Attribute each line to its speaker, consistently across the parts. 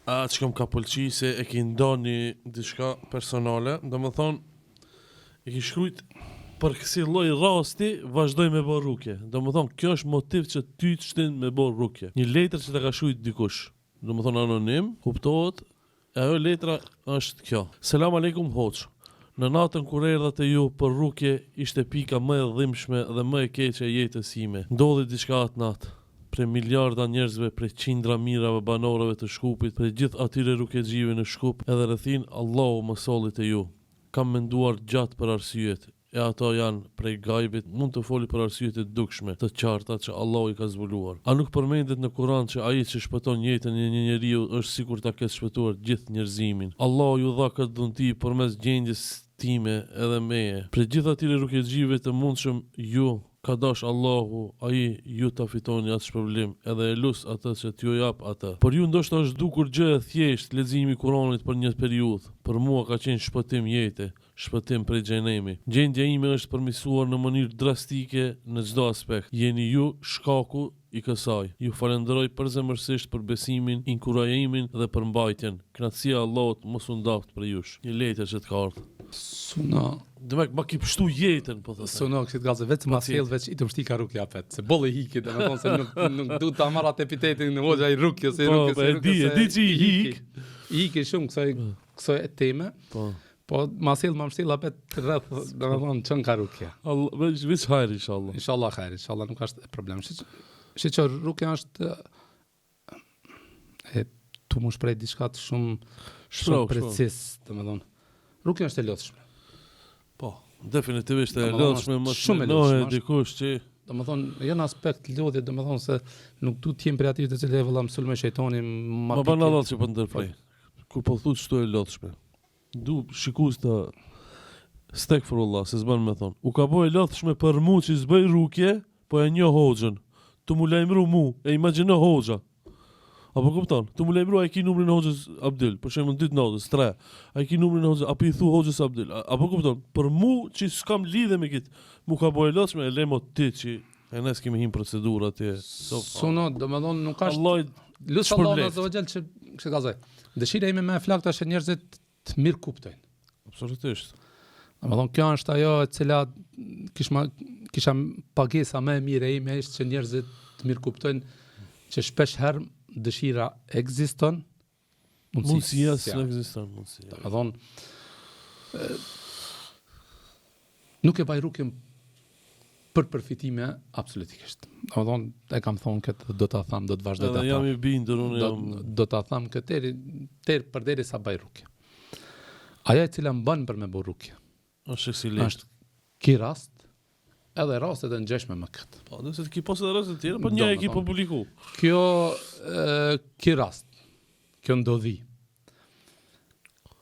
Speaker 1: që kam ka pëlqi se e ki ndoni diçka personale, do më thonë, e ki shkrujt për kësi lloj rasti, vazhdoj me bë rukje. Do më thonë, kjo është motiv që ty të shtin me bë rukje. Një letër që të ka shkrujt dikush, do më thonë anonim, kuptohet, e ajo letra është kjo. Selam aleikum hoç. Në natën kur erdha te ju për rukje, ishte pika më e dhimbshme dhe më e keqe e jetës ime. Ndodhi diçka atë natë. Prej miliarda njerëzve, prej qindra mirave banorëve të Shkupit, prej gjithë atyre rukexhive në Shkup, edhe rrethin Allahu më solli te ju. Kam menduar gjatë për arsyet, e ato janë prej gajbit, mund të foli për arsyet e dukshme, të qarta që Allahu i ka zbuluar. A nuk përmendet në Kur'an që ai që shpëton jetën e një njeriu është sikur ta ketë shpëtuar gjithë njerëzimin. Allahu ju dha këtë dhunti përmes gjendjes time edhe meje. Për gjithë atyre rukexhive të mundshëm ju ka dash Allahu, ai ju ta fitoni atë shpërblim, edhe e lut atë që t'ju jap atë. Por ju ndoshta është dukur gjë e thjesht leximi i Kuranit për një periudhë. Për mua ka qenë shpëtim jete, shpëtim prej xhenemi. Gjendja ime është përmirësuar në mënyrë drastike në çdo aspekt. Jeni ju shkaku i kësaj. Ju falenderoj përzemërsisht për besimin, inkurajimin dhe për mbajtjen. Kënaqësia e Allahut mos u ndaft për jush. Një letër që të ka ardhur.
Speaker 2: Suna.
Speaker 1: Demek ma ki pështu jetën, po thëse.
Speaker 2: Suna këtë gazë, vetë ma thellë veç i të mështi ka rukja pet. Se bolle hiki, dhe me thonë se nuk du të amarat epitetin në hoxha i rukja, se rukja, se rukja,
Speaker 1: e di që i hik.
Speaker 2: I hiki shumë kësoj e teme, po ma thellë ma mështila pet rrëth, dhe me thonë qënë ka rukja.
Speaker 1: Veç hajri, inshallah.
Speaker 2: Inshallah hajri, inshallah nuk është problem. Shi që rukja është, tu mu shprej diçka të shumë precis, dhe me thonë. Rukja është e lodhshme.
Speaker 1: Po, definitivisht e lodhshme, më
Speaker 2: shumë e lodhshme.
Speaker 1: Dikush që
Speaker 2: do më thonë, janë aspekt lodhje, do më thonë se nuk du t'jem për ative të cilë e vëlla mësull me shejtoni
Speaker 1: ma pa në që për ndërprej. Kur po thutë shtu e lodhshme. Du shikus të stekfirullah, se zbanë me thonë. U ka bo e lodhshme për mu që zbëj rukje, po e një hoxhën. Tu mu lajmëru mu, e imagino hoxha. Apo kupton, tu mu lajmëru a i ki numrin e hoxhës Abdil, për shemë në 2 natës, 3, a i ki numrin e hoxhës, apo i thu hoxhës Abdil, apo kupton, për mu që s'kam lidhe me kitë, mu ka bojë lotshme, e lemo ti që e nes kemi him procedura ti.
Speaker 2: Suno, do me thonë, nuk ashtë, lusë Allah në zëvëgjel që kështë gazoj, dëshira ime me flakta që njerëzit të mirë kuptojnë.
Speaker 1: Absolutisht.
Speaker 2: Do me thonë, kjo është ajo e cila kisha pagesa me mire ime ishtë që njerëzit të mirë kuptojnë që shpesh herë dëshira ekziston,
Speaker 1: mundësia ekziston, mundësia.
Speaker 2: Do të thonë, nuk e baj rukjen për përfitime absolutikisht. Do të thonë, e kam thonë këtë, do ta tham, do të vazhdoj ta tham.
Speaker 1: Jam i bindur, unë jam.
Speaker 2: Do ta tham këtë përderi sa baj rukje. Aja e cila mban për me bë rukje. Është ki rast, edhe rastet e ngjeshme me këtë.
Speaker 1: Po, nëse të ki posë edhe rastet tjera, po një e ki po publiku.
Speaker 2: Kjo, ki rast, kjo ndodhi.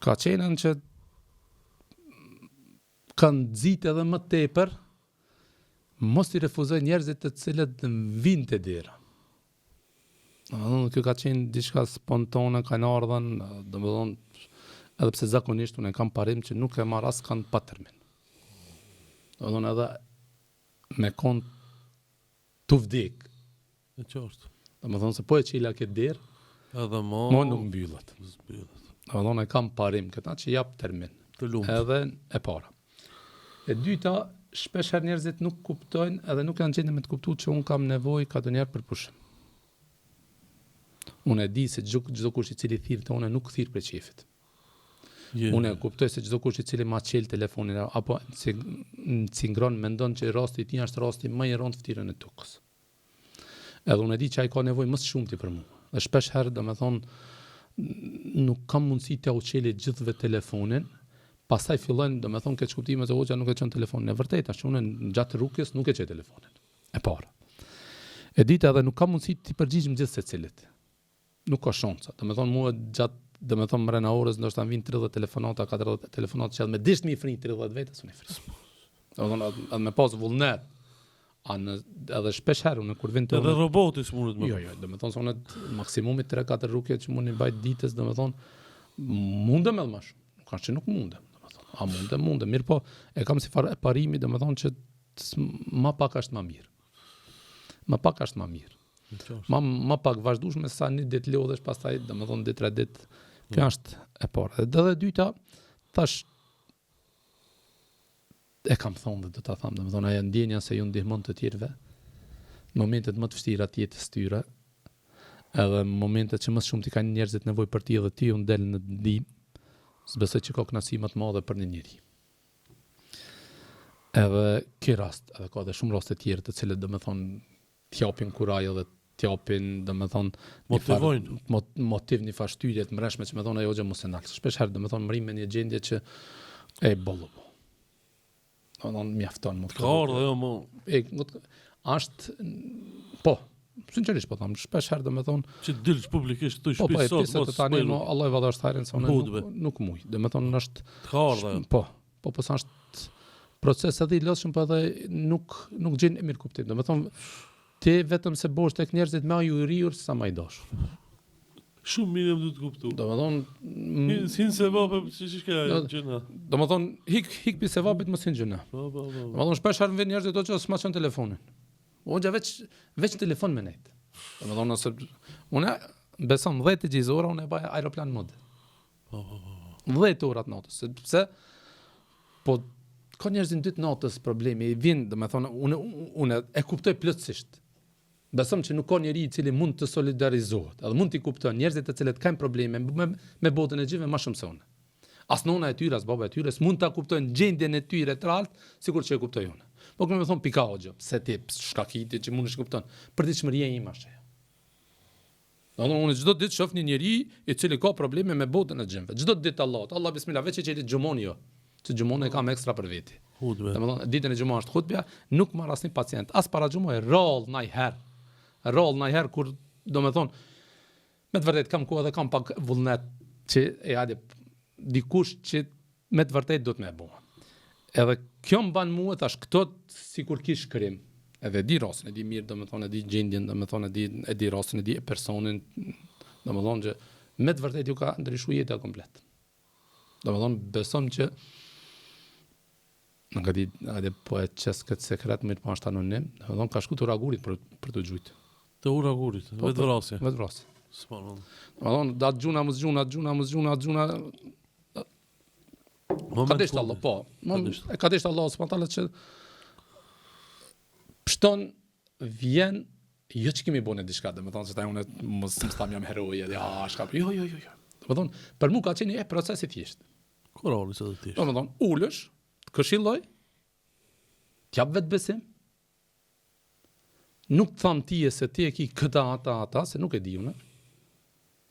Speaker 2: Ka qenën që kanë nxit edhe më tepër, mos i refuzoj njerëzit të cilët vinë të dera. Kjo ka qenë diçka spontane, kanë ardhen, domethënë, edhe pse zakonisht unë kam parim që nuk e marr as kanë pa termin. Domethënë edhe me kon të vdik.
Speaker 1: E qartë.
Speaker 2: Domethënë se po e qila këtë derë,
Speaker 1: edhe mo
Speaker 2: nuk mbyllet. Domethënë e kam parim këta që jap termin.
Speaker 1: Të lumt.
Speaker 2: Edhe e para. E dyta, shpesh herë njerëzit nuk kuptojnë edhe nuk janë gjendje me të kuptuar që unë kam nevojë kadonjëherë për pushim. Unë e di se çdo kush i cili thirr te unë nuk thirr për çifit. Unë e kuptoj se çdo kush i cili ma qel telefonin apo cingron mendon që rasti i tij është rasti më i rëndë fytyrën e tokës. Edhe unë e di që ai ka nevojë më shumti për mua. Dhe shpesh herë domethënë nuk kam mundësi të uqeli gjithëve telefonin, pastaj fillojnë domethënë këtë kuptime se hoxha nuk e çon telefonin. E vërtetë është unë gjatë rrugës nuk e çoj telefonin. E para. E dita edhe nuk kam mundësi të përgjigjem gjithë secilit. Nuk ka shansa. Domethënë mua gjatë domethënë mbrana orës ndoshta vin 30 telefonata, 40 telefonata që me dish mi frin 30 vetës unë frin. Domethënë edhe me pas vullnet. Edhe shpesh herë unë kur vin të
Speaker 1: edhe roboti s'mundet më.
Speaker 2: Jo, domethënë se unë maksimumi 3-4 rrugë që mundi baj ditës, domethënë mundem edhe më shumë. Nuk ka që nuk mundem, domethënë. A mundem, mirë po e kam si farë parimi, domethënë që më pak është më mirë. Më pak është më mirë. Ma pak vazhdueshme sa një ditë lodhesh, pastaj domethënë 2-3 ditë. Kjo është e parë. Dhe e dyta, tash e kam thonë dhe do ta them, domethënë ajo ndjenja se ju ndihmon të tjerëve në momentet më të vështira të jetës tyre, edhe në momentet që më shumë ti kanë njerëzit nevojë për ti dhe ti u ndel në ndihmë, s'besoj që ka kënaqësi më të madhe për një njeri. Edhe ky rast, edhe ka edhe shumë raste të tjera të cilët domethënë t'japin kuraj edhe t'japin domethënë motiv një fashtyje të mbreshme që më thonë ajo gjë mos e nal. Shpesh herë domethënë mrim me një gjendje që e bollu. Domethënë mjafton më.
Speaker 1: Ka ardhur ajo më
Speaker 2: është po sinqerisht po them, shpesh herë domethënë
Speaker 1: që dilsh publikisht këtu
Speaker 2: po,
Speaker 1: shtëpi sot
Speaker 2: mos tani Allah e vallashtarin se unë nuk muj. Domethënë është
Speaker 1: ka ardhur.
Speaker 2: Po është proces edhe i lodhshëm, po edhe nuk gjen mirë kuptim. Domethënë ti vetëm se bosh tek njerëzit më ju rriur sa më i dosh.
Speaker 1: Shumë mirë më duhet të kuptoj.
Speaker 2: Domethënë
Speaker 1: sin se vapa çish ka gjëna.
Speaker 2: Domethënë hik pi se vapit mos hin gjëna.
Speaker 1: Po.
Speaker 2: Domethënë shpesh harën vetë njerëzit ato që s'ma çon telefonin. Unë veç telefon me net. Domethënë nëse unë besom 10 gjizora unë e baj aeroplan mod. 10 ora të natës, sepse po ka njerëzin 2 natës problemi, vjen domethënë unë e kuptoj plotësisht. Besëm që nuk ka njeri i cili mund të solidarizohet, edhe mund t'i kupton njerëzit të cilët kanë probleme me botën e gjithëve më shumë se unë. As nona e tyre, as baba e tyre, mund ta kuptojnë gjendjen e tyre të rrallë, sikur që e kuptoj unë. Po kemë thon pika hoxha, pse ti shkakiti që mundesh kupton, për ditëshmëria ime është ajo. Unë çdo ditë shoh një njeri i cili ka probleme me botën e gjendve. Çdo ditë Allah bismillah, veç që xhumon jo. Që xhumon e kam ekstra për veti. Domethënë ditën e xhumon është hutbja, nuk marr asnjë pacient, as para xhumoj rroll ndaj herë kur domethënë me të vërtetë kam ku edhe kam pak vullnet që e hajde dikush që me të vërtetë do të më bëj. Edhe kjo mban mua tash këto sikur kish krim. Edhe di rastin, e di mirë domethënë e di gjendjen, domethënë e di rastin, e di personin, domethënë që me të vërtetë ju ka ndryshuar jeta komplet. Domethënë besom që nuk e di, hajde po e çes këtë sekret mirë po është anonim, domethënë ka shkuar uragurit për të gjujt.
Speaker 1: Të uragurit, vetë vrasje.
Speaker 2: Vetë vrasje.
Speaker 1: S'po.
Speaker 2: Domethënë dat gjuna. Ka deshtë Allah, po. Ka deshtë Allah, s'pantalet që pështon vjen, jo që kemi bone diçka, dhe me thonë që ta unë mos tam jam heroj, edhe shkap, jo. Dhe me thonë, për mu ka qenë procesi thjesht.
Speaker 1: Kur se dhe thjesht.
Speaker 2: Dhe me thonë, ullësh, të këshilloj, t'jap vetë besim, nuk të thamë tije se ti e ki këta, ata, se nuk e di unë.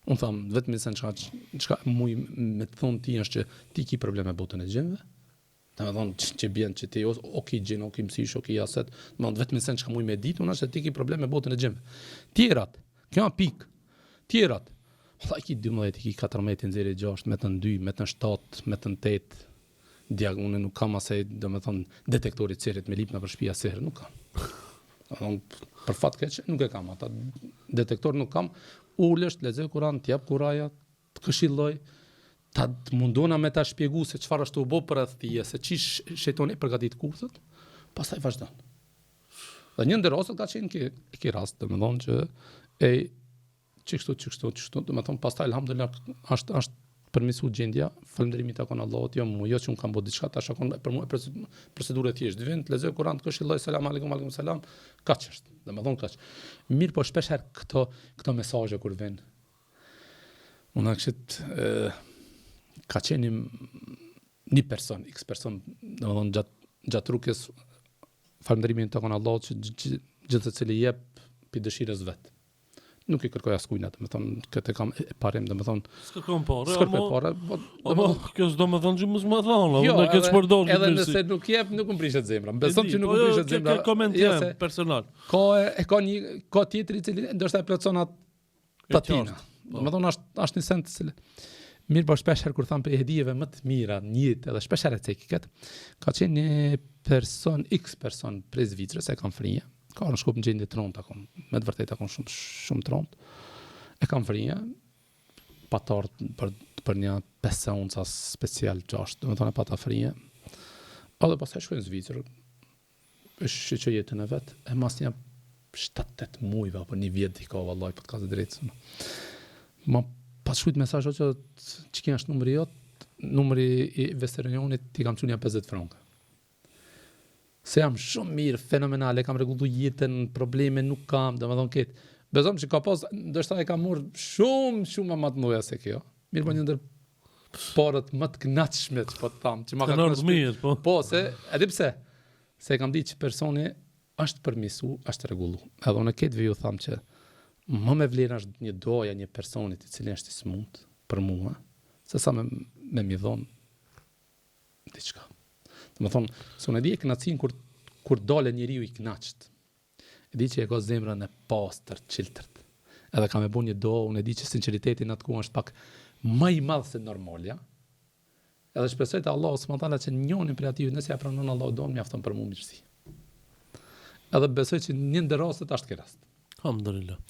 Speaker 2: Unë thamë, vetëm se çka muj me të thonë ti është që ti ki probleme botën e gjendve. Dhe me thonë që bjen që ti o ki gjen, o ki mësish, o ki jaset. Dhe vetëm se çka muj me ditë, unë është që ti ki probleme botën e gjendve. Tjerat, kjo pik. Tjerat, valla ki 12, ki 14, 06, metën 2, metën 7, metën 8. Unë nuk kam asaj, domethënë detektorit cerit me lipna për shtëpia serë, nuk kam. Për fat keq nuk e kam ata detektor, nuk kam. Ulesh, lexoj Kur'an, t'jap kuraja, të këshilloj, ta mundona me ta shpjegu se çfarë është u bë për atë, se çish shejtoni përgatit kurthët, pastaj vazhdon. Dhe një ndër rastet ka qenë ki rast, domethënë që çështu, domethënë pastaj alhamdulillah është përmirësuar gjendja, falënderimi takon Allahut, jo që un kam bërë diçka, tash akon për mua procedurë thjesht. Vjen të lexoj Kur'an, të këshilloj selam aleikum selam, kaç është. Domethënë kaç. Mirë, po shpesh herë këto mesazhe kur vjen. Unë akset ka qenë një person, x person, domethënë gjatë rrugës falënderimin takon Allahut që gjithë secili jep pi dëshirës vet. Nuk i kërkoj askujna, domethënë këtë kam parem, domethënë
Speaker 1: s'ka kam parë.
Speaker 2: S'ka parë.
Speaker 1: Kjo domethënë që mos më thonë, unë këtë përdor.
Speaker 2: Edhe nëse nuk jep, nuk më prishet zemra. Besoj që nuk më prishet zemra.
Speaker 1: Kjo komentim personal.
Speaker 2: Ka tjetri i cili ndoshta e plotson atë patina. Domethënë është një sens i mirë, po shpesh herë kur tham për hedijeve më të mira në jetë, edhe shpesh herë cekët, ka qenë një person, x person prej Zvicrës, e kam frije. Ka në shkup në gjendje trontë akon, me të vërtet akon shumë trontë. E kam frije, patartë për një 5 unca special 6, dhe me thonë e pata frije. A dhe pasaj shkojnë në Zvicrë, është që jetën e vetë, e mas një 7-8 muajve apo 1 vjet i ka vallai po të ka të drejtë. Ma pas shkruajt mesazh që ç'kien është numri jot, numri i Vesterionit ti kam çunia 50 franka. Se jam shumë mirë, fenomenale, kam rregullu jetën, probleme nuk kam, domethënë këtë. Bezom që ka pas, ndoshta e ka marrë shumë më të mëdha se kjo. Mirë, po një ndër parët më të kënaqshme që po të tham, që ma ka
Speaker 1: kënaqur mirë, po.
Speaker 2: Po, se edhe pse, se kam ditë që personi është përmisu, është rregullu. Edhe unë këtë ju tham që më me vlerë është një doja një personit i cili është i smut për mua, se sa me mi dhonë diçka. Domethënë, se unë e di e kënaqësinë kur dole njeriu i kënaqët. E di që e ka zemrën e pastër, çiltërt. Edhe kam e bu një do, unë e di që sinceriteti në atë ku është pak më i madh se normalja. Edhe shpresoj te Allahu subhanahu që njënin prej atyre nëse ja pranon Allahu don mjafton për mua mirësi. Edhe besoj që një ndër rastet është ky rast.
Speaker 1: Alhamdulillah.